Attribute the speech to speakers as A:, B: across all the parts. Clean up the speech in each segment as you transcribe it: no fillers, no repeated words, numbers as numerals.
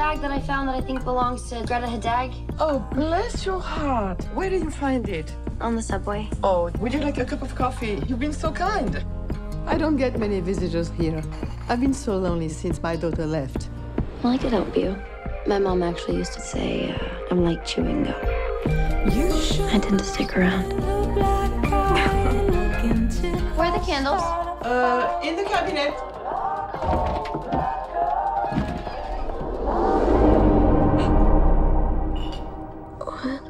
A: handbag that I found that I think belongs to Greta Hadag.
B: Oh, bless your heart. Where did you find it?
A: On the subway.
B: Oh, would you like a cup of coffee? You've been so kind.
C: I don't get many visitors here. I've been so lonely since my daughter left.
A: Well, I could help you. My mom actually used to say, I'm like chewing gum. I tend to stick around. Where are the candles?
B: In the cabinet.
A: What?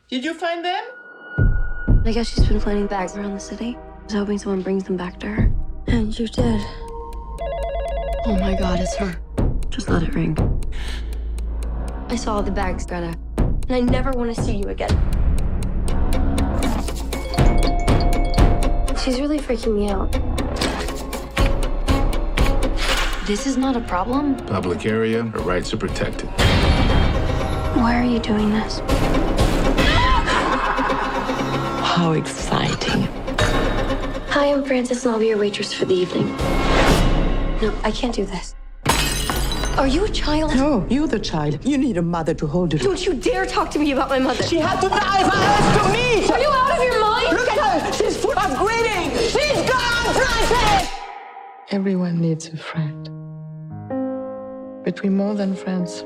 B: Did you find them?
A: I guess she's been planting bags around the city. I was hoping someone brings them back to her. And you did. Oh my God, it's her. Just let it ring. I saw the bags, Greta, and I never want to see you again. She's really freaking me out. This is not a problem.
D: Public area, her rights are protected.
A: Why are you doing this?
B: How exciting.
A: Hi, I'm Frances, and I'll be your waitress for the evening. No, I can't do this. Are you a child?
C: No, you're the child. You need a mother to hold you.
A: Don't you dare talk to me about my mother.
B: She had to die for us to me!
A: Are you out of your mind?
B: Look at her! She's full of greeting! She's gone, Frances! Everyone needs a friend. But we're more than friends.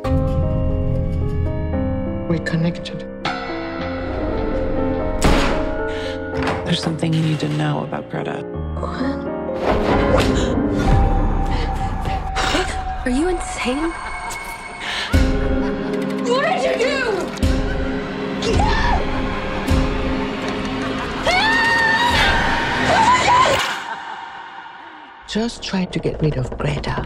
B: We're connected.
E: There's something you need to know about Greta.
A: What? Are you insane? What did you do?
B: Just try to get rid of Greta.